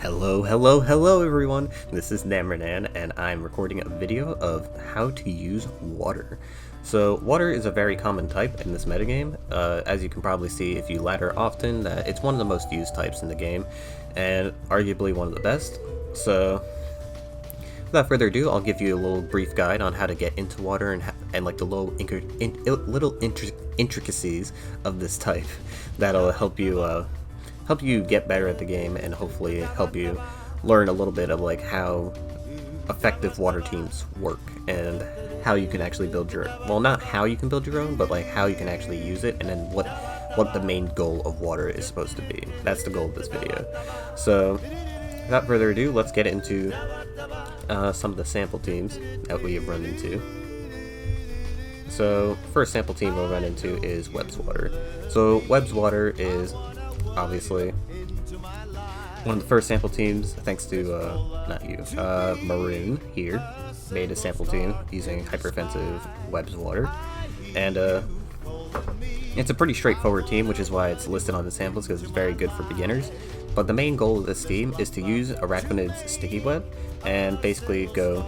Hello everyone, this is Namranan and I'm recording a video of how to use water. So water is a very common type in this metagame. As you can probably see if you ladder often, that it's one of the most used types in the game and arguably one of the best. So without further ado, I'll give you a little brief guide on how to get into water and like the little intricacies of this type that'll help you get better at the game and hopefully help you learn a little bit of like how effective water teams work and how you can actually build your own. Well, not how you can build your own, but like how you can actually use it, and then what the main goal of water is supposed to be. That's the goal of this video. So without further ado, let's get into some of the sample teams that we have run into. So first sample team we'll run into is Webb's Water. So Webb's Water is obviously one of the first sample teams, thanks to Maroon here, made a sample team using hyper-offensive Webb's Water, and it's a pretty straightforward team, which is why it's listed on the samples, because it's very good for beginners. But the main goal of this team is to use Arachnid's Sticky Web and basically go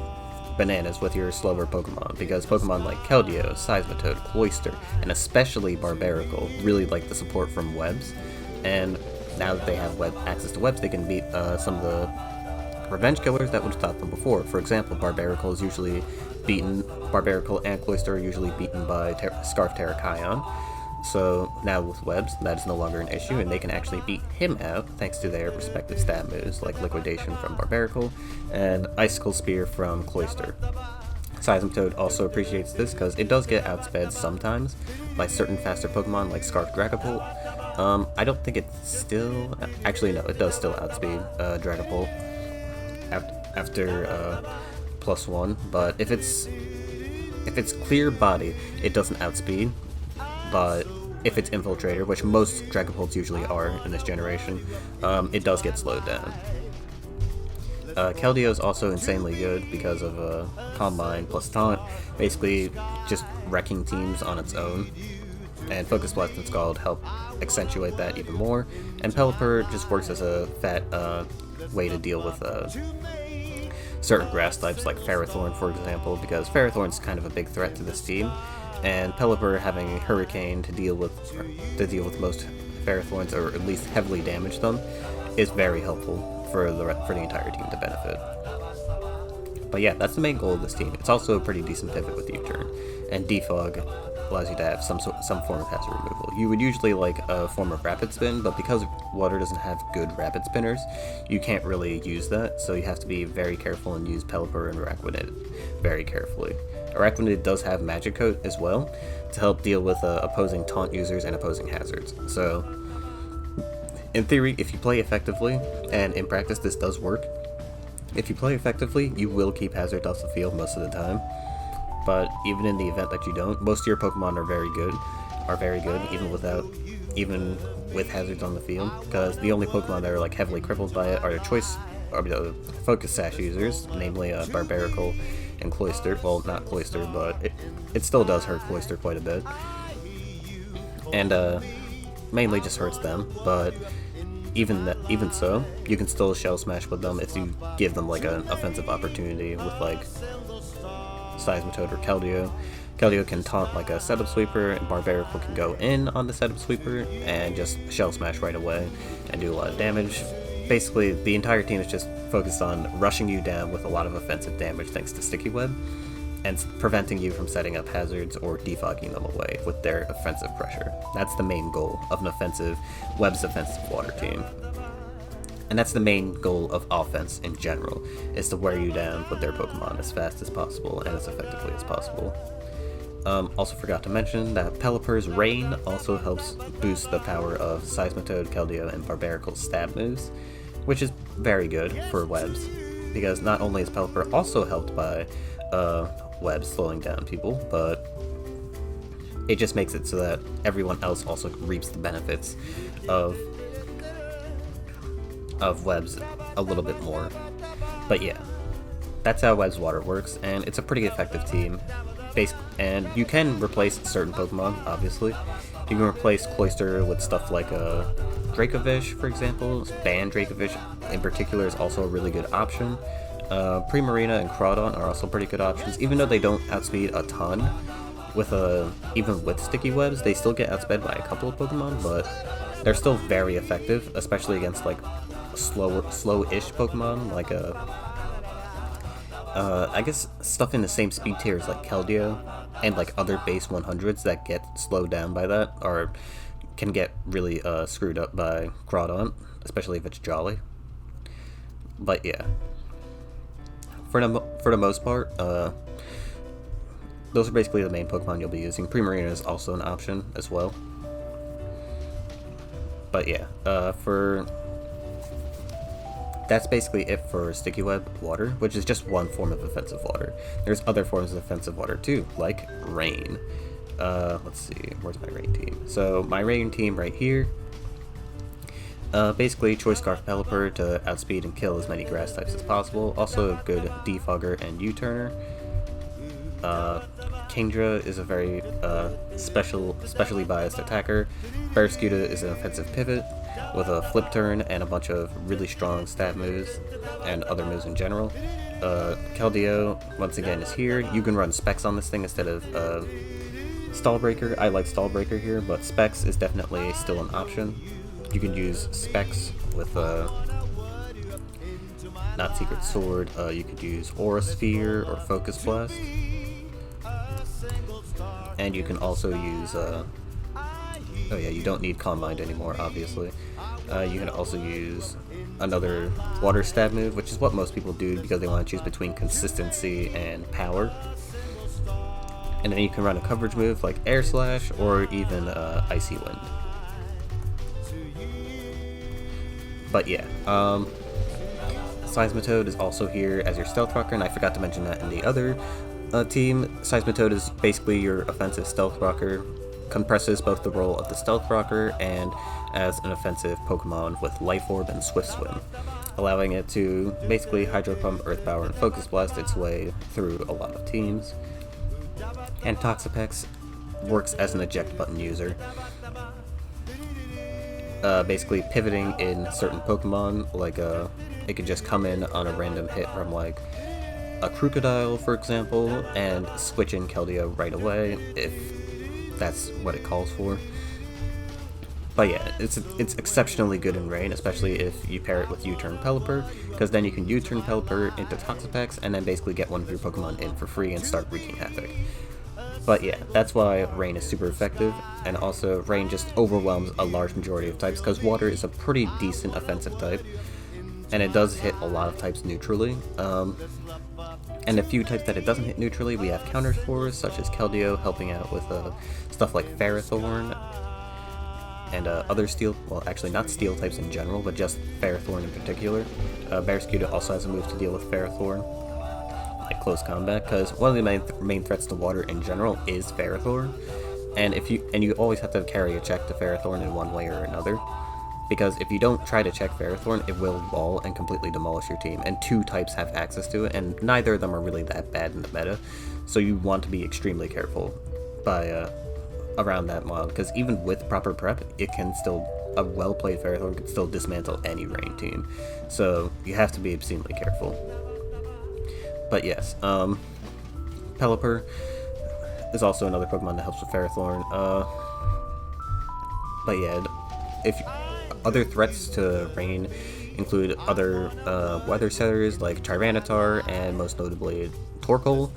bananas with your slower Pokemon, because Pokemon like Caldeo, Seismitoad, Cloyster, and especially Barbaracle really like the support from webs. And now that they have access to webs, they can beat some of the revenge killers that would stop them before. For example, Barbaracle and Cloyster are usually beaten by Scarf Terrakion. So now with webs, that is no longer an issue, and they can actually beat him out thanks to their respective stat moves, like Liquidation from Barbaracle and Icicle Spear from Cloyster. Seismitoad also appreciates this because it does get outsped sometimes by certain faster Pokemon like Scarf Dragapult. I don't think it's still... Actually, no, it does still outspeed Dragapult after +1, but if it's clear body, it doesn't outspeed, but if it's Infiltrator, which most Dragapults usually are in this generation, it does get slowed down. Caldeo is also insanely good because of Combine plus Taunt, basically just wrecking teams on its own. And Focus Blast and Scald help accentuate that even more. And Pelipper just works as a fat way to deal with certain grass types like Ferrothorn, for example, because Ferrothorn's kind of a big threat to this team. And Pelipper having Hurricane to deal with most Ferrothorns, or at least heavily damage them, is very helpful for the entire team to benefit. But yeah, that's the main goal of this team. It's also a pretty decent pivot with U-turn, and Defog allows you to have some form of hazard removal. You would usually like a form of Rapid Spin, but because water doesn't have good Rapid Spinners, you can't really use that, so you have to be very careful and use Pelipper and Arachnid very carefully. Arachnid does have Magic Coat as well to help deal with opposing taunt users and opposing hazards. So in theory, if you play effectively, and in practice this does work, if you play effectively, you will keep hazards off the field most of the time. But even in the event that you don't, most of your Pokemon are very good, even with hazards on the field, because the only Pokemon that are like heavily crippled by it are the Focus Sash users, namely Barbaracle and Cloyster. Well, not Cloyster, but it still does hurt Cloyster quite a bit, and mainly just hurts them. But even so, you can still Shell Smash with them if you give them like an offensive opportunity with like Seismitoad or Caldeo. Caldeo can taunt like a setup sweeper, and Barbaracle can go in on the setup sweeper and just Shell Smash right away and do a lot of damage. Basically, the entire team is just focused on rushing you down with a lot of offensive damage thanks to Sticky Web, and preventing you from setting up hazards or defogging them away with their offensive pressure. That's the main goal of an offensive Web's offensive water team. And that's the main goal of offense in general, is to wear you down with their Pokemon as fast as possible and as effectively as possible. Also forgot to mention that Pelipper's Rain also helps boost the power of Seismitoad, Caldeo, and Barbaracle's stab moves, which is very good for webs, because not only is Pelipper also helped by webs slowing down people, but it just makes it so that everyone else also reaps the benefits of webs a little bit more. But yeah, that's how Webb's Water works, and it's a pretty effective team. And you can replace certain Pokemon, obviously. You can replace Cloyster with stuff like Dracovish, for example, Band Dracovish in particular is also a really good option. Primarina and Crawdon are also pretty good options, even though they don't outspeed a ton. Even with sticky webs, they still get outsped by a couple of Pokemon, but they're still very effective, especially against like slow-ish Pokemon, like I guess stuff in the same speed tiers like Caldeo and like other base 100s that get slowed down by that, or can get really screwed up by Crawdon, especially if it's Jolly. But yeah, for the most part, those are basically the main Pokemon you'll be using. Primarina is also an option as well. But yeah, that's basically it for Sticky Web Water, which is just one form of offensive water. There's other forms of offensive water too, like Rain. Let's see, where's my Rain team? So my Rain team right here, basically Choice Scarf Pelipper to outspeed and kill as many grass types as possible. Also a good Defogger and U-Turner. Kingdra is a very specially biased attacker. Barraskewda is an offensive pivot with a flip turn and a bunch of really strong stat moves and other moves in general. Caldeo, once again, is here. You can run Specs on this thing instead of Stallbreaker. I like Stallbreaker here, but Specs is definitely still an option. You can use Specs with not Secret Sword. You could use Aura Sphere or Focus Blast. And you can also use, oh yeah, you don't need Calm Mind anymore, obviously. You can also use another Water Stab move, which is what most people do because they want to choose between consistency and power. And then you can run a coverage move like Air Slash or even Icy Wind. But yeah, Seismitoad is also here as your Stealth Rocker, and I forgot to mention that in the other team. Seismitoad is basically your offensive Stealth Rocker, compresses both the role of the Stealth Rocker and as an offensive Pokemon with Life Orb and Swift Swim, allowing it to basically Hydro Pump, Earth Power, and Focus Blast its way through a lot of teams. And Toxipex works as an eject button user, basically pivoting in certain Pokemon, like it could just come in on a random hit from like a Crocodile, for example, and switch in Caldeo right away if that's what it calls for. But yeah, it's exceptionally good in Rain, especially if you pair it with U-Turn Pelipper, because then you can U-Turn Pelipper into Toxipex and then basically get one of your Pokemon in for free and start wreaking havoc. But yeah, that's why Rain is super effective, and also Rain just overwhelms a large majority of types, because Water is a pretty decent offensive type, and it does hit a lot of types neutrally. And a few types that it doesn't hit neutrally, we have counters for, such as Caldeo helping out with stuff like Ferrothorn, and other steel, well actually not steel types in general, but just Ferrothorn in particular. Barraskewda also has a move to deal with Ferrothorn, like close combat, because one of the main threats to water in general is Ferrothorn, and you always have to carry a check to Ferrothorn in one way or another, because if you don't try to check Ferrothorn, it will wall and completely demolish your team, and two types have access to it, and neither of them are really that bad in the meta, so you want to be extremely careful by around that mod, because even with proper prep, a well-played Ferrothorn can still dismantle any Rain team, so you have to be obscenely careful. But yes, Pelipper is also another Pokemon that helps with Ferrothorn. But yeah, other threats to Rain include other weather setters like Tyranitar and most notably Torkoal.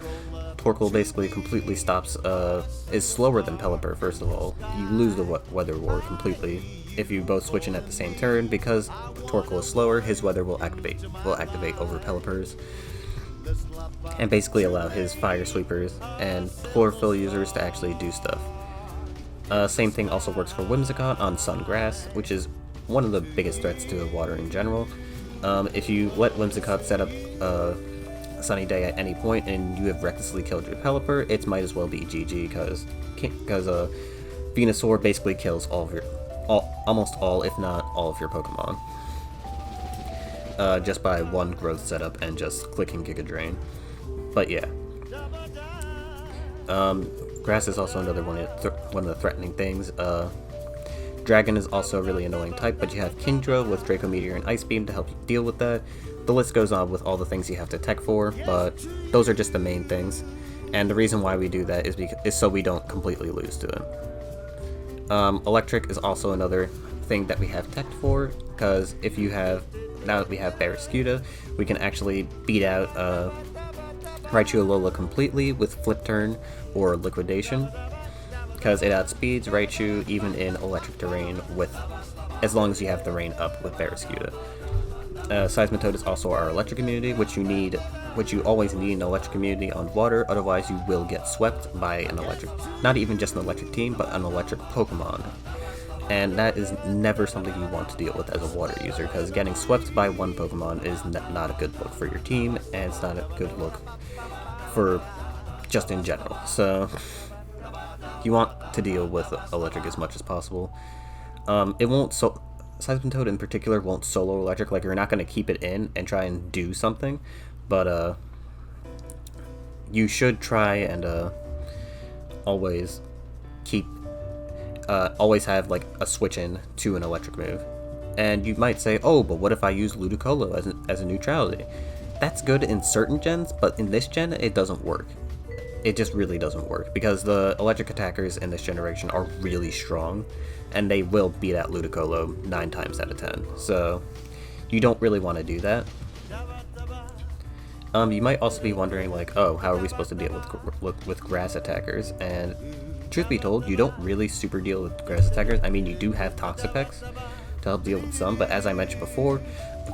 Torkoal basically completely stops, is slower than Pelipper, first of all. You lose the Weather War completely if you both switch in at the same turn, because Torkoal is slower, his Weather will activate over Pelipper's, and basically allow his Fire Sweepers and Chlorophyll users to actually do stuff. Same thing also works for Whimsicott on Sungrass, which is one of the biggest threats to water in general. If you let Whimsicott set up a Sunny Day at any point and you have recklessly killed your Pelipper, it might as well be GG, because Venusaur basically kills almost all, if not all of your Pokemon, just by one growth setup and just clicking Giga Drain. But yeah, Grass is also another one of the threatening things. Dragon is also a really annoying type, but you have Kingdra with Draco Meteor and Ice Beam to help you deal with that. The list goes on with all the things you have to tech for, but those are just the main things. And the reason why we do that is so we don't completely lose to it. Electric is also another thing that we have tech for, because now that we have Barraskewda, we can actually beat out Raichu Alola completely with Flip Turn or Liquidation, because it outspeeds Raichu even in electric terrain as long as you have the rain up with Barraskewda. Seismitoad is also our electric immunity, which you always need an electric immunity on water, otherwise you will get swept by an electric, not even just an electric team, but an electric Pokemon. And that is never something you want to deal with as a water user, because getting swept by one Pokemon is not a good look for your team, and it's not a good look for just in general. So you want to deal with electric as much as possible. Seismitoad in particular won't solo electric, like you're not going to keep it in and try and do something, but you should try and always have like a switch in to an electric move. And you might say, oh, but what if I use Ludicolo as a neutrality? That's good in certain gens, but in this gen it doesn't work. It just really doesn't work, because the electric attackers in this generation are really strong, and they will beat out Ludicolo 9 times out of 10, so you don't really want to do that. You might also be wondering, like, oh, how are we supposed to deal with grass attackers? And truth be told, you don't really super deal with grass attackers. I mean, you do have Toxipex to help deal with some, but as I mentioned before,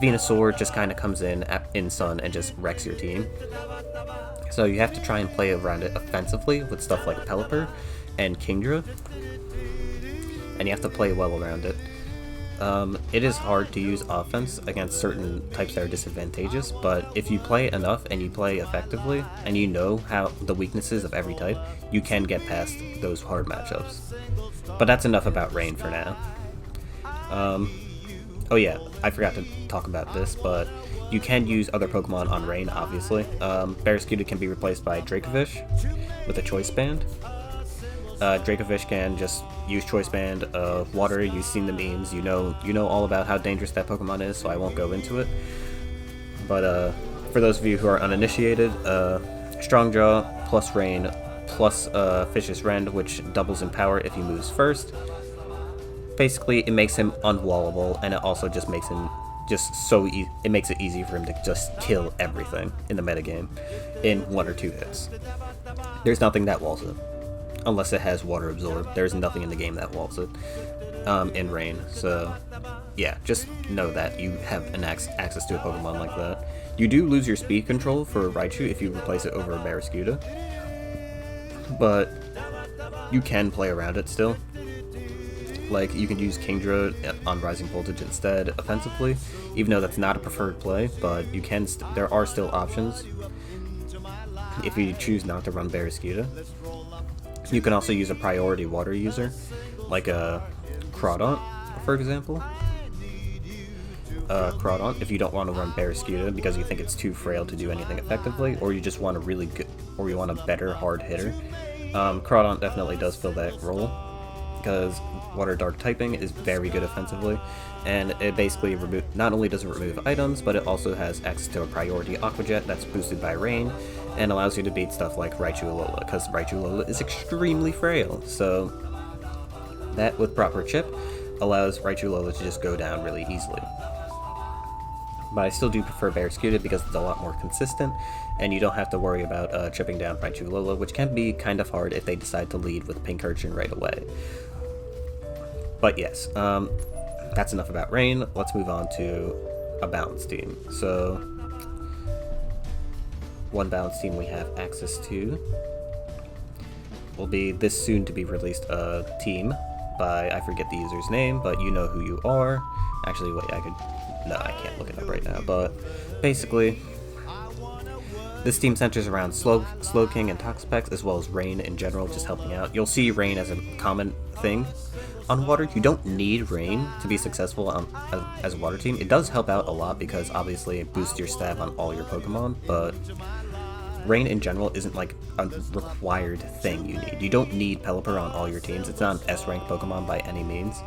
Venusaur just kind of comes in Sun and just wrecks your team. So you have to try and play around it offensively with stuff like Pelipper and Kingdra, and you have to play well around it. It is hard to use offense against certain types that are disadvantageous, but if you play enough and you play effectively, and you know how the weaknesses of every type, you can get past those hard matchups. But that's enough about Rain for now. Oh yeah, I forgot to talk about this, but you can use other Pokemon on Rain, obviously. Barraskewda can be replaced by Dracovish with a Choice Band. Dracovish can just use Choice Band. Water, you've seen the memes, you know all about how dangerous that Pokemon is, so I won't go into it. But for those of you who are uninitiated, Strong Jaw plus Rain plus Vicious Rend, which doubles in power if he moves first. Basically, it makes him unwallable, and it also just makes him it makes it easy for him to just kill everything in the metagame in 1 or 2 hits. There's nothing that walls it. Unless it has Water Absorb. There's nothing in the game that walls it in Rain. So, yeah, just know that you have access to a Pokemon like that. You do lose your speed control for Raichu if you replace it over a Barraskewda, but you can play around it still. Like, you can use Kingdra on Rising Voltage instead offensively, even though that's not a preferred play, but you can. There are still options if you choose not to run Barraskewda. You can also use a priority water user, like a Crawdaunt, for example. Crawdaunt, if you don't want to run Barraskewda because you think it's too frail to do anything effectively, or you just want a really good, or you want a better hard hitter. Crawdaunt definitely does fill that role, because Water Dark typing is very good offensively, and it basically not only does it remove items, but it also has access to a priority Aqua Jet that's boosted by Rain, and allows you to beat stuff like Raichu Alola, because Raichu Alola is extremely frail, so that, with proper chip, allows Raichu Alola to just go down really easily. But I still do prefer Barraskewda because it's a lot more consistent, and you don't have to worry about chipping down Raichu Alola, which can be kind of hard if they decide to lead with Pincurchin right away. But yes, that's enough about Rain. Let's move on to a balance team. So, one balance team we have access to will be this soon to be released team by, I forget the user's name, but you know who you are. Actually, wait, no, I can't look it up right now, but basically, this team centers around Slowking and Toxapex, as well as Rain in general, just helping out. You'll see Rain as a common thing on Water. You don't need Rain to be successful as a Water team. It does help out a lot because obviously it boosts your stab on all your Pokemon, but Rain in general isn't like a required thing you need. You don't need Pelipper on all your teams. It's not an S-rank Pokemon by any means.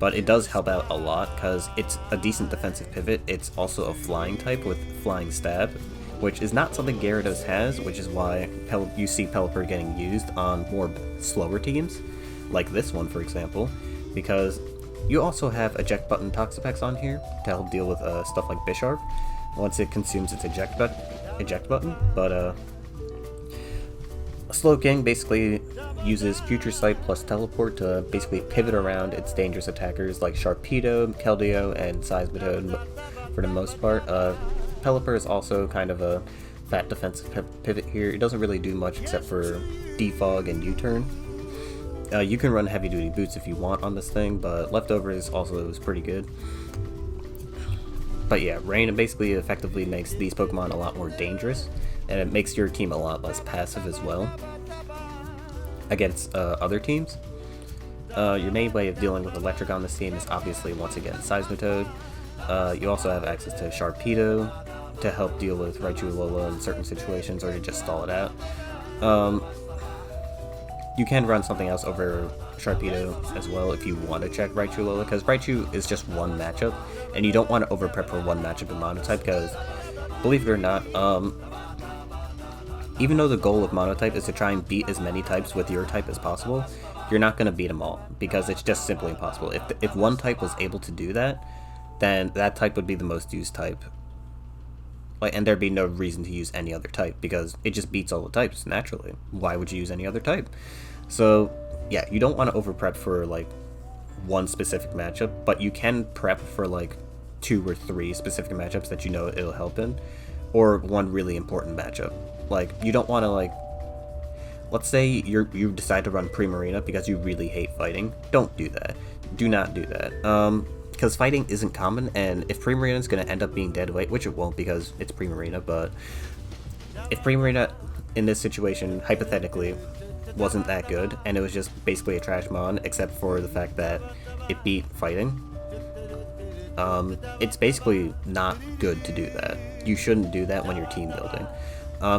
but it does help out a lot because it's a decent defensive pivot. It's also a flying type with flying stab, which is not something Gyarados has, which is why you see Pelipper getting used on more slower teams, like this one for example, because you also have eject button Toxipex on here to help deal with stuff like Bisharp once it consumes its eject button, but Slowking basically uses Future Sight plus Teleport to basically pivot around its dangerous attackers like Sharpedo, Caldeo, and Seismitoad for the most part. Pelipper is also kind of a fat defensive pivot here. It doesn't really do much except for defog and U-turn. You can run heavy duty boots if you want on this thing, but Leftovers also is pretty good. But yeah, Rain basically effectively makes these Pokemon a lot more dangerous, and it makes your team a lot less passive as well against other teams. Your main way of dealing with Electric on this team is obviously, once again, Seismitoad. You also have access to Sharpedo to help deal with Raichu Alola in certain situations, or to just stall it out. You can run something else over Sharpedo as well if you want to check Raichu Alola, because Raichu is just one matchup, and you don't want to overprep for one matchup in Monotype, because, believe it or not, even though the goal of Monotype is to try and beat as many types with your type as possible, you're not going to beat them all, because it's just simply impossible. If one type was able to do that, then that type would be the most used type. And there'd be no reason to use any other type, because it just beats all the types naturally. Why would you use any other type? So yeah, you don't want to over prep for like one specific matchup, but you can prep for like 2 or 3 specific matchups that you know it'll help in, or one really important matchup. Like, you don't want to, like, let's say you decide to run Primarina because you really hate fighting. Don't do that. Do not do that. Because fighting isn't common, and if Primarina is going to end up being dead weight, which it won't because it's Primarina, but if Primarina in this situation, hypothetically, wasn't that good, and it was just basically a trash mon, except for the fact that it beat fighting, it's basically not good to do that. You shouldn't do that when you're team building.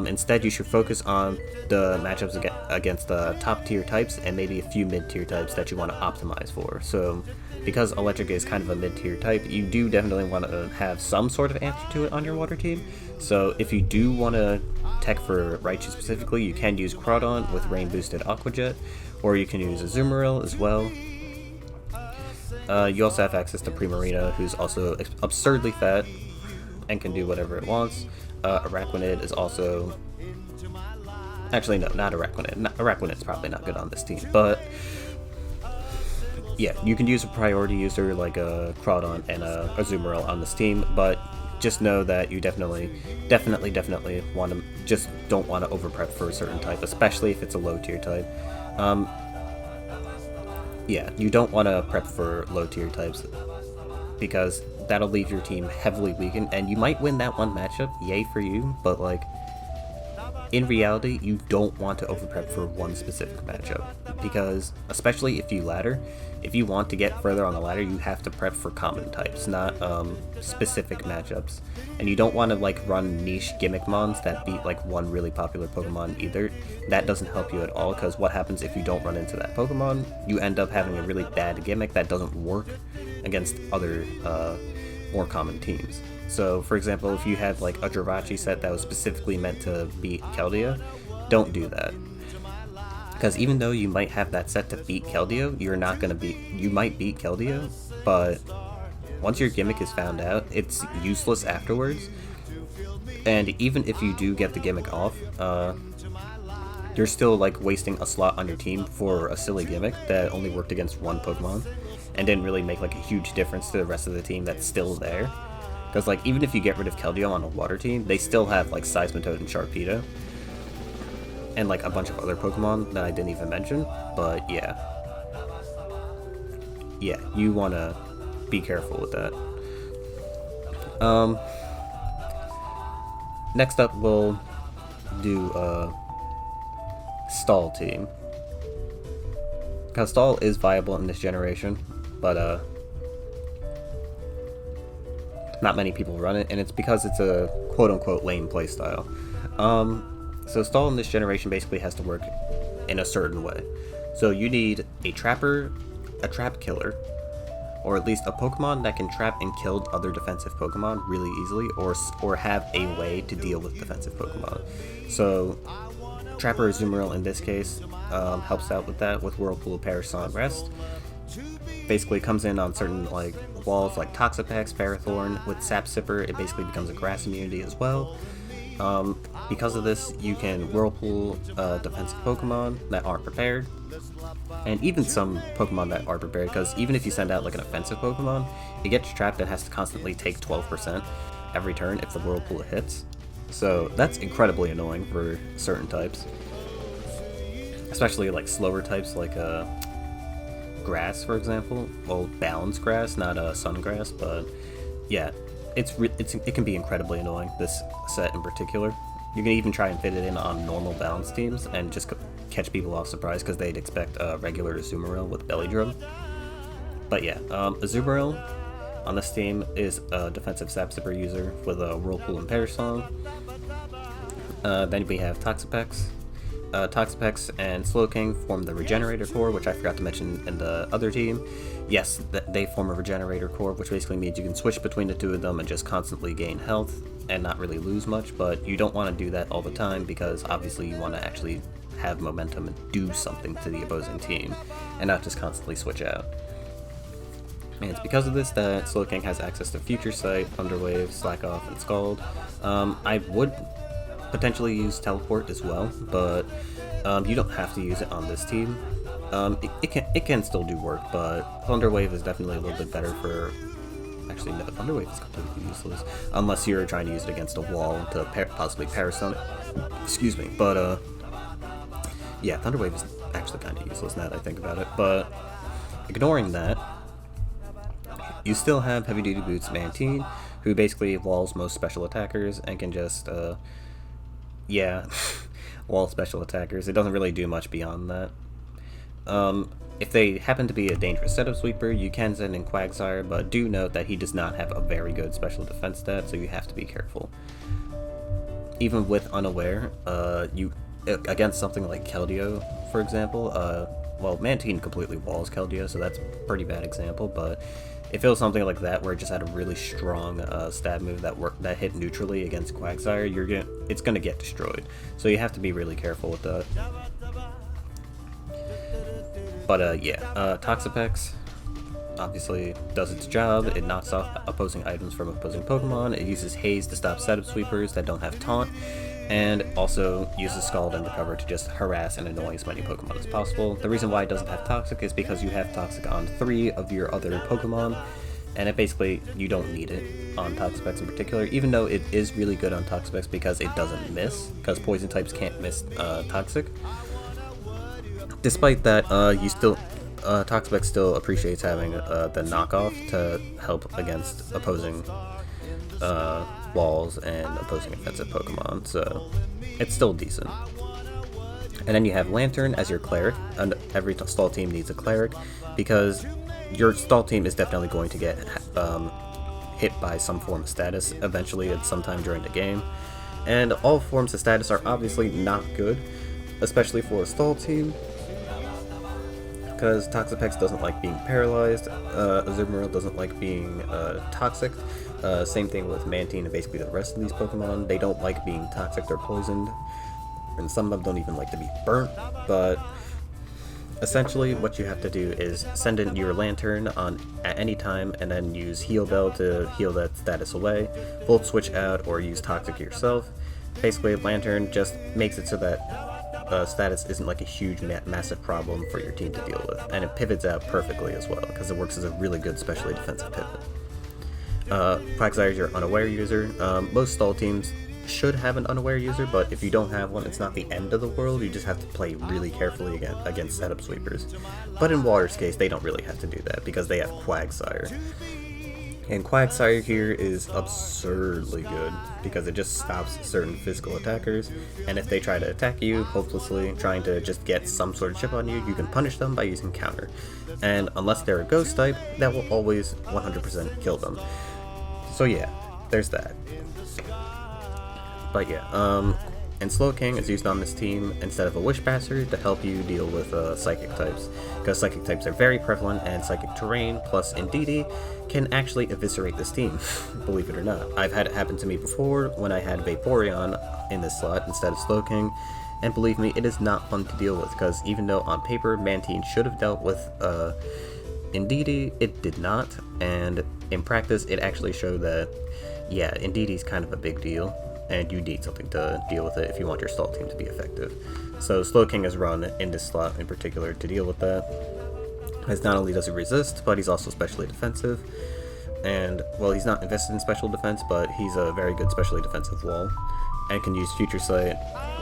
Instead, you should focus on the matchups against the top tier types and maybe a few mid tier types that you want to optimize for. So, because Electric is kind of a mid tier type, you do definitely want to have some sort of answer to it on your water team. So, if you do want to tech for Raichu specifically, you can use Crawdon with Rain boosted Aqua Jet, or you can use Azumarill as well. You also have access to Primarina, who's also absurdly fat and can do whatever it wants. Araquanid is also... Actually, no, not Araquanid. Araquanid's probably not good on this team, but... Yeah, you can use a priority user like a Crawdon and a Azumarill on this team, but just know that you definitely want to... Just don't want to overprep for a certain type, especially if it's a low tier type. Yeah, you don't want to prep for low tier types, because that'll leave your team heavily weakened, and you might win that one matchup, yay for you, but like, in reality, you don't want to overprep for one specific matchup, because, especially if you ladder, if you want to get further on the ladder, you have to prep for common types, not specific matchups, and you don't want to like run niche gimmick mons that beat like one really popular Pokemon either. That doesn't help you at all, because what happens if you don't run into that Pokemon? You end up having a really bad gimmick that doesn't work against other more common teams. So, for example, if you have like a Jirachi set that was specifically meant to beat Caldeo, don't do that. Because even though you might have that set to beat Caldeo, you might beat Caldeo, but once your gimmick is found out, it's useless afterwards. And even if you do get the gimmick off, you're still like wasting a slot on your team for a silly gimmick that only worked against one Pokemon and didn't really make like a huge difference to the rest of the team that's still there. Because like, even if you get rid of Caldeo on a water team, they still have like Seismitoad and Sharpedo, and like a bunch of other Pokemon that I didn't even mention. But yeah, you want to be careful with that. Next up, we'll do Stall team. Because Stall is viable in this generation, but not many people run it, and it's because it's a quote-unquote lame playstyle. So Stall in this generation basically has to work in a certain way. So you need a trapper, a trap killer, or at least a Pokemon that can trap and kill other defensive Pokemon really easily, or have a way to deal with defensive Pokemon. So Trapper Azumarill in this case helps out with that with Whirlpool, Perish, Song, Rest. Basically comes in on certain like walls like Toxipex, Ferrothorn. With Sap Sipper, it basically becomes a grass immunity as well. Because of this, you can Whirlpool defensive Pokemon that aren't prepared, and even some Pokemon that are prepared, because even if you send out like an offensive Pokemon, it gets trapped and has to constantly take 12% every turn if the Whirlpool hits. So that's incredibly annoying for certain types, especially like slower types like grass, for example. Well, balance grass, not sungrass, but yeah, it can be incredibly annoying, this set in particular. You can even try and fit it in on normal balance teams and just catch people off surprise because they'd expect a regular Azumarill with Belly Drum. But yeah, Azumarill on this team is a defensive Sap Sipper user with a Whirlpool and Perish Song. Then we have Toxipex. Toxipex and Slowking form the Regenerator Core, which I forgot to mention in the other team. Yes, they form a Regenerator Core, which basically means you can switch between the two of them and just constantly gain health and not really lose much, but you don't want to do that all the time because obviously you want to actually have momentum and do something to the opposing team and not just constantly switch out. And it's because of this that Slowking has access to Future Sight, Thunderwave, Slack Off, and Scald. I would potentially use Teleport as well, but you don't have to use it on this team. It can still do work, but Thunderwave is definitely a little bit better for... Actually, no, Thunderwave is completely useless, unless you're trying to use it against a wall to possibly Parasonic. Excuse me, but yeah, Thunderwave is actually kind of useless now that I think about it, but ignoring that, you still have Heavy Duty Boots Mantine, who basically walls most special attackers and can just, yeah, wall special attackers. It doesn't really do much beyond that. If they happen to be a dangerous setup sweeper, you can send in Quagsire, but do note that he does not have a very good special defense stat, so you have to be careful. Even with Unaware, against something like Caldeo, for example, well, Mantine completely walls Caldeo, so that's a pretty bad example, but if it was something like that where it just had a really strong stab move that hit neutrally against Quagsire, it's gonna get destroyed. So you have to be really careful with that. But yeah, Toxipex obviously does its job. It knocks off opposing items from opposing Pokemon. It uses Haze to stop setup sweepers that don't have Taunt, and also uses Scald and Recover to just harass and annoy as many Pokemon as possible. The reason why it doesn't have Toxic is because you have Toxic on 3 of your other Pokemon, and it basically, you don't need it on Toxipex in particular, even though it is really good on Toxipex because it doesn't miss, because Poison types can't miss Toxic. Despite that, Toxipex still appreciates having the knockoff to help against opposing walls and opposing offensive Pokemon, so it's still decent. And then you have Lantern as your cleric, and every stall team needs a cleric, because your stall team is definitely going to get hit by some form of status eventually at some time during the game, and all forms of status are obviously not good, especially for a stall team, because Toxipex doesn't like being paralyzed, Azumarill doesn't like being toxic. Same thing with Mantine and basically the rest of these Pokemon. They don't like being toxic or poisoned, and some of them don't even like to be burnt, but essentially what you have to do is send in your Lantern at any time and then use Heal Bell to heal that status away, Volt Switch out, or use Toxic yourself. Basically, Lantern just makes it so that status isn't like a huge massive problem for your team to deal with, and it pivots out perfectly as well because it works as a really good specially defensive pivot. Quagsire is your Unaware user. Most stall teams should have an Unaware user, but if you don't have one, it's not the end of the world. You just have to play really carefully against setup sweepers. But in Water's case, they don't really have to do that because they have Quagsire. And Quagsire here is absurdly good because it just stops certain physical attackers, and if they try to attack you hopelessly, trying to just get some sort of chip on you, you can punish them by using Counter. And unless they're a Ghost type, that will always 100% kill them. So yeah, there's that. But yeah, And Slowking is used on this team instead of a Wishpasser to help you deal with Psychic types, because Psychic types are very prevalent, and Psychic Terrain plus Indeedee can actually eviscerate this team, believe it or not. I've had it happen to me before when I had Vaporeon in this slot instead of Slowking, and believe me, it is not fun to deal with, because even though on paper Mantine should have dealt with Indeedee, it did not, and in practice it actually showed that, yeah, Indeedee's kind of a big deal, and you need something to deal with it if you want your stall team to be effective. So Slowking is run in this slot in particular to deal with that, as not only does he resist, but he's also specially defensive, and, well, he's not invested in special defense, but he's a very good specially defensive wall, and can use Future Sight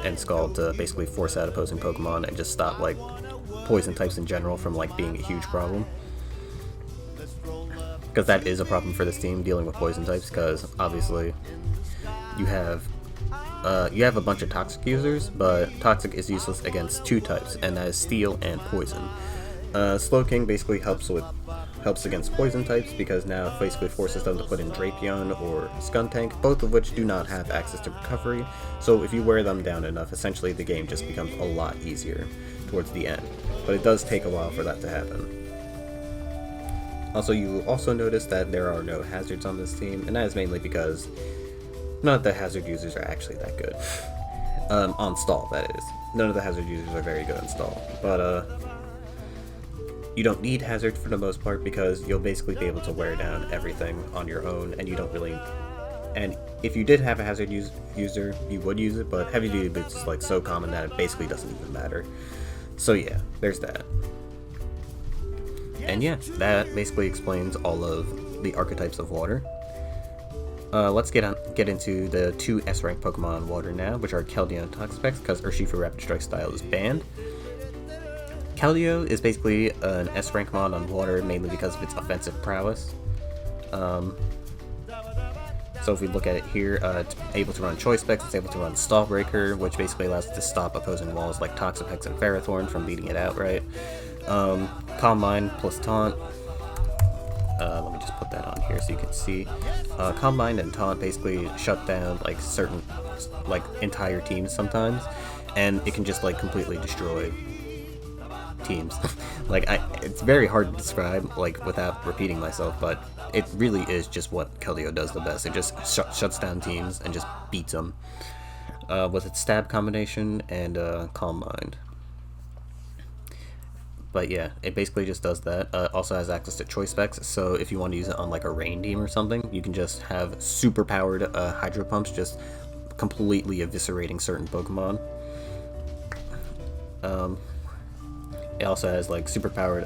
and Scald to basically force out opposing Pokemon and just stop, like, poison types in general from, like, being a huge problem. Because that is a problem for this team, dealing with poison types, because obviously you have a bunch of Toxic users, but Toxic is useless against 2 types, and that is Steel and Poison. Slowking basically helps against poison types, because now it basically forces them to put in Drapion or Skuntank, both of which do not have access to recovery, so if you wear them down enough, essentially the game just becomes a lot easier towards the end. But it does take a while for that to happen. Also, you will also notice that there are no hazards on this team, and that is mainly because none of the hazard users are actually that good. On stall, that is. None of the hazard users are very good on stall, but you don't need hazard for the most part, because you'll basically be able to wear down everything on your own, and you don't really... And if you did have a hazard user, you would use it, but heavy duty boots is like so common that it basically doesn't even matter. So yeah, there's that. And yeah, that basically explains all of the archetypes of water. Let's get into the 2 S-rank Pokemon on water now, which are Caldeo and Toxipex, because Urshifu Rapid Strike style is banned. Caldeo is basically an S-rank mod on water, mainly because of its offensive prowess. So if we look at it here, it's able to run Choice Specs, it's able to run Stall Breaker, which basically allows it to stop opposing walls like Toxapex and Ferrothorn from beating it outright. Calm Mind plus Taunt. Let me just put that on here so you can see. Calm Mind and Taunt basically shut down like certain, like entire teams sometimes, and it can just like completely destroy teams. It's very hard to describe like without repeating myself, but it really is just what Caldeo does the best. It just shuts down teams and just beats them with its stab combination and Calm Mind. But yeah, it basically just does that. Also has access to Choice Specs, so if you want to use it on like a rain team or something, you can just have super powered Hydro Pumps just completely eviscerating certain Pokemon. It also has like super powered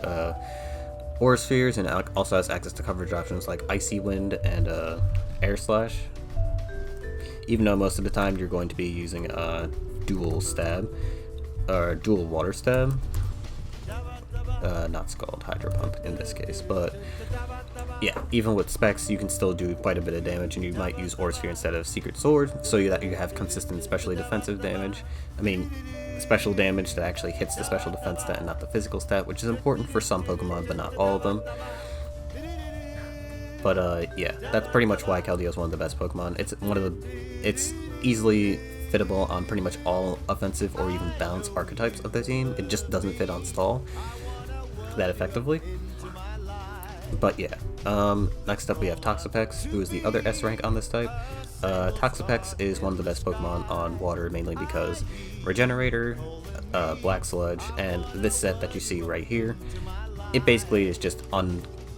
Aura Spheres, and also has access to coverage options like Icy Wind and Air Slash. Even though most of the time you're going to be using dual stab or dual water stab. Not Scald, Hydro Pump in this case, but yeah, even with specs you can still do quite a bit of damage, and you might use Aura Sphere instead of Secret Sword so that you have consistent specially defensive damage. I mean, special damage that actually hits the special defense stat and not the physical stat, which is important for some Pokemon but not all of them. But yeah, that's pretty much why Caldeo is one of the best Pokemon. It's easily fittable on pretty much all offensive or even balance archetypes of the team. It just doesn't fit on stall that effectively. But yeah, next up we have Toxopex, who is the other S rank on this type. Toxopex is one of the best Pokemon on water, mainly because Regenerator, Black Sludge, and this set that you see right here, it basically is just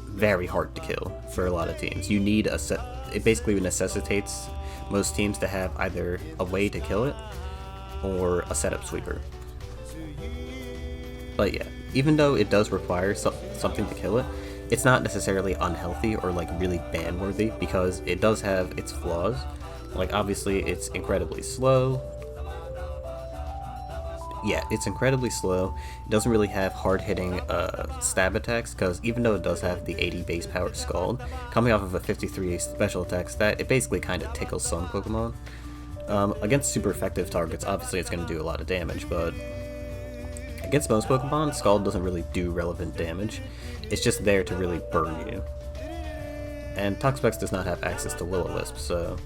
very hard to kill for a lot of teams. You need a set. It basically necessitates most teams to have either a way to kill it or a setup sweeper. But yeah, even though it does require something to kill it, it's not necessarily unhealthy or like really ban worthy, because it does have its flaws. Like obviously it's incredibly slow. Yeah, it's incredibly slow. It doesn't really have hard-hitting stab attacks, because even though it does have the 80 base power Scald, coming off of a 53 special attack stat, it basically kind of tickles some Pokemon. Against super effective targets, obviously it's going to do a lot of damage, but against most Pokemon, Scald doesn't really do relevant damage. It's just there to really burn you. And Toxapex does not have access to Will-O-Wisp, so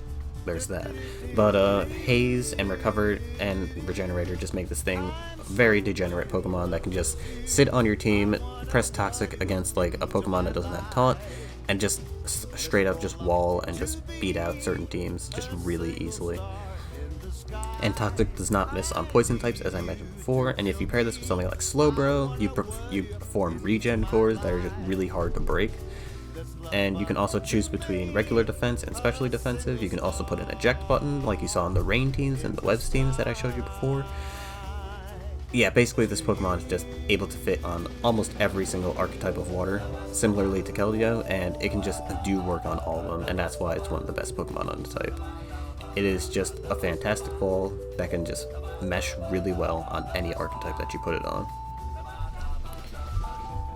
there's that. But Haze and Recover and Regenerator just make this thing very degenerate Pokemon that can just sit on your team, press Toxic against like a Pokemon that doesn't have Taunt, and just straight up just wall and just beat out certain teams just really easily. And Toxic does not miss on poison types, as I mentioned before, and if you pair this with something like Slowbro, you form regen cores that are just really hard to break. And you can also choose between regular defense and specially defensive. You can also put an eject button like you saw in the Rain teams and the Webs teams that I showed you before. Yeah, basically this Pokemon is just able to fit on almost every single archetype of water, similarly to Caldeo, and it can just do work on all of them, and that's why it's one of the best Pokemon on the type. It is just a fantastic ball that can just mesh really well on any archetype that you put it on.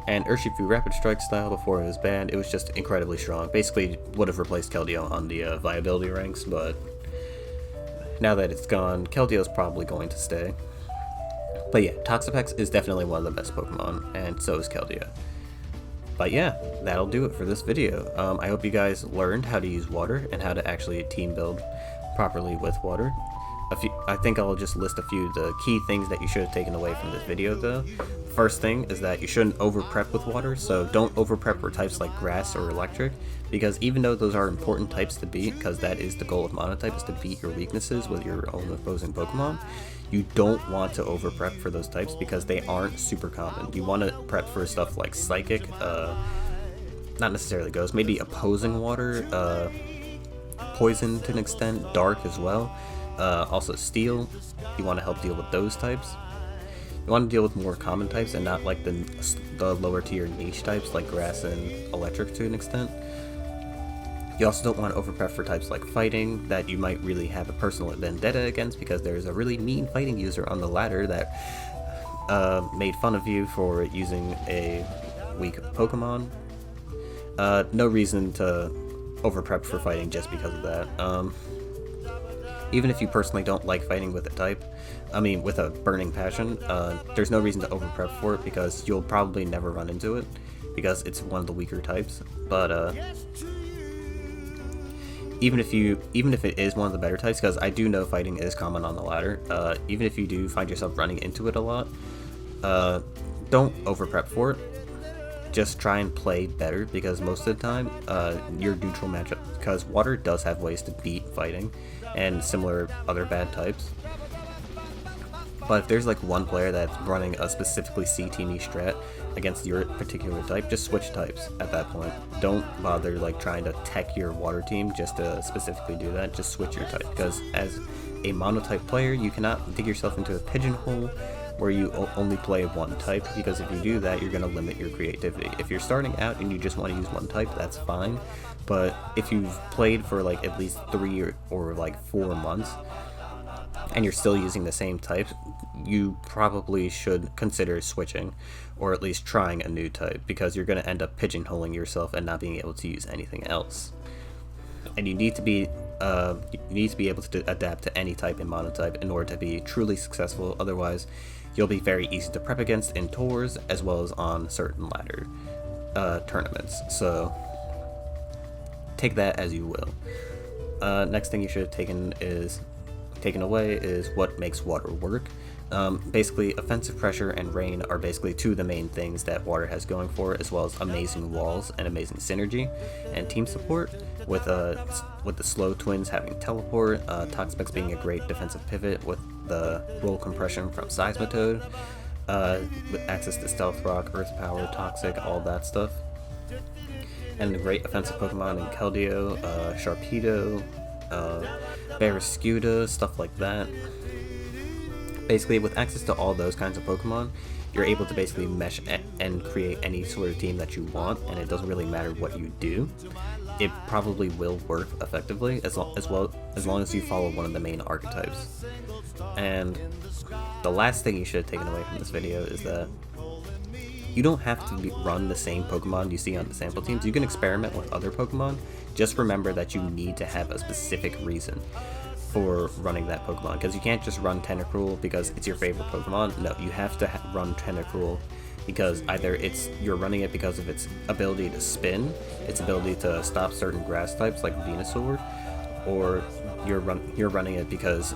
And Urshifu Rapid Strike style, before it was banned, it was just incredibly strong. Basically would have replaced Caldeo on the viability ranks, but now that it's gone, Caldeo's probably going to stay. But yeah, Toxopex is definitely one of the best Pokemon, and so is Caldeo. But yeah, that'll do it for this video. I hope you guys learned how to use water and how to actually team build properly with water. I think I'll just list a few of the key things that you should have taken away from this video though. First thing is that you shouldn't over prep with water, so don't over prep for types like grass or electric, because even though those are important types to beat, because that is the goal of Monotype, is to beat your weaknesses with your own opposing Pokemon, you don't want to over prep for those types because they aren't super common. You want to prep for stuff like Psychic, not necessarily Ghost, maybe opposing water, Poison to an extent, Dark as well. Also Steel, you want to help deal with those types. You want to deal with more common types and not like the lower tier niche types like Grass and Electric to an extent. You also don't want to overprep for types like Fighting that you might really have a personal vendetta against, because there's a really mean fighting user on the ladder that made fun of you for using a weak Pokemon. No reason to overprep for Fighting just because of that. Even if you personally don't like fighting with a type, with a burning passion, there's no reason to overprep for it because you'll probably never run into it because it's one of the weaker types. But even if it is one of the better types, because I do know fighting is common on the ladder, even if you do find yourself running into it a lot, don't overprep for it. Just try and play better, because most of the time, your neutral matchup, because water does have ways to beat fighting and similar other bad types. But if there's like one player that's running a specifically CT niche strat against your particular type, just switch types at that point. Don't bother like trying to tech your water team just to specifically do that. Just switch your type, because as a monotype player, you cannot dig yourself into a pigeonhole where you only play one type, because if you do that, you're going to limit your creativity. If you're starting out and you just want to use one type, that's fine. But if you've played for like at least 3 or like 4 months and you're still using the same type, you probably should consider switching, or at least trying a new type, because you're going to end up pigeonholing yourself and not being able to use anything else. And you need to be able to adapt to any type in Monotype in order to be truly successful. Otherwise, you'll be very easy to prep against in tours as well as on certain ladder tournaments. So take that as you will. Next thing you should have taken away is what makes water work. Basically, offensive pressure and rain are basically two of the main things that water has going for, as well as amazing walls and amazing synergy and team support, with the slow twins having teleport, Toxipex being a great defensive pivot with the roll compression from Seismitoad, with access to Stealth Rock, Earth Power, Toxic, all that stuff. And the great offensive Pokemon in Caldeo, Sharpedo, Barraskewda, stuff like that. Basically, with access to all those kinds of Pokemon, you're able to basically mesh and create any sort of team that you want, and it doesn't really matter what you do. It probably will work effectively as long as you follow one of the main archetypes. And the last thing you should have taken away from this video is that you don't have to run the same Pokemon you see on the sample teams. You can experiment with other Pokemon. Just remember that you need to have a specific reason for running that Pokemon, because you can't just run Tentacruel because it's your favorite Pokemon. No, you have to run Tentacruel because either you're running it because of its ability to spin, its ability to stop certain grass types like Venusaur, or you're running it because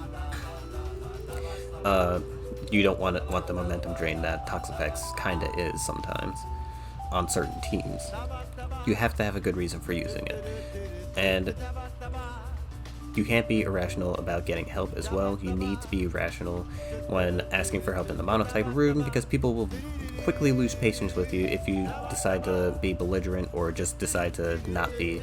you don't want the momentum drain that Toxipex kinda is sometimes on certain teams. You have to have a good reason for using it, and you can't be irrational about getting help as well. You need to be rational when asking for help in the Monotype room, because people will quickly lose patience with you if you decide to be belligerent or just decide to not be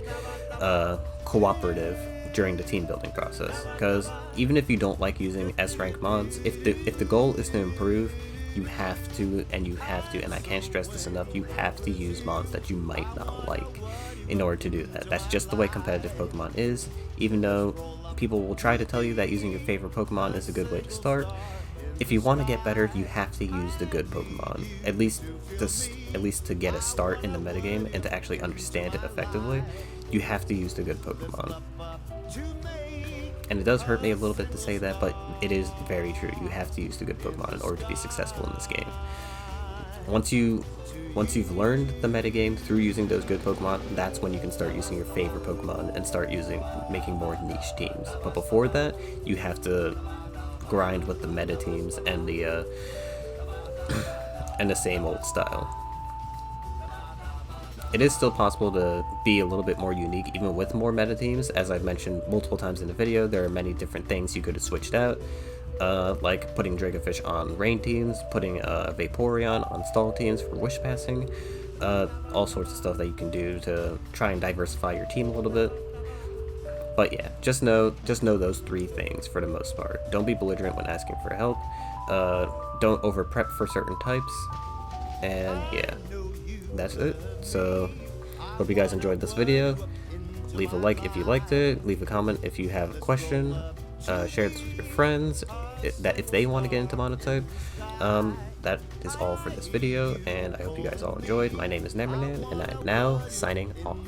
cooperative during the team building process. Because even if you don't like using S rank mods, if the goal is to improve, you have to, and I can't stress this enough, you have to use mods that you might not like in order to do that. That's just the way competitive Pokemon is. Even though people will try to tell you that using your favorite Pokemon is a good way to start, if you want to get better, you have to use the good Pokemon, at least to get a start in the metagame and to actually understand it effectively. You have to use the good Pokemon. And it does hurt me a little bit to say that, but it is very true. You have to use the good Pokemon in order to be successful in this game. Once you've learned the metagame through using those good Pokemon, that's when you can start using your favorite Pokemon and start making more niche teams. But before that, you have to grind with the meta teams and the and the same old style. It is still possible to be a little bit more unique even with more meta teams. As I've mentioned multiple times in the video, there are many different things you could have switched out, like putting Dragonfish on rain teams, putting Vaporeon on stall teams for wish passing, all sorts of stuff that you can do to try and diversify your team a little bit. But yeah, just know those three things for the most part. Don't be belligerent when asking for help. Don't over prep for certain types, and yeah, that's it. So hope you guys enjoyed this video. Leave a like if you liked it. Leave a comment if you have a question. Share this with your friends if they want to get into Monotype. That is all for this video, and I hope you guys all enjoyed. My name is Nemernan, and I am now signing off.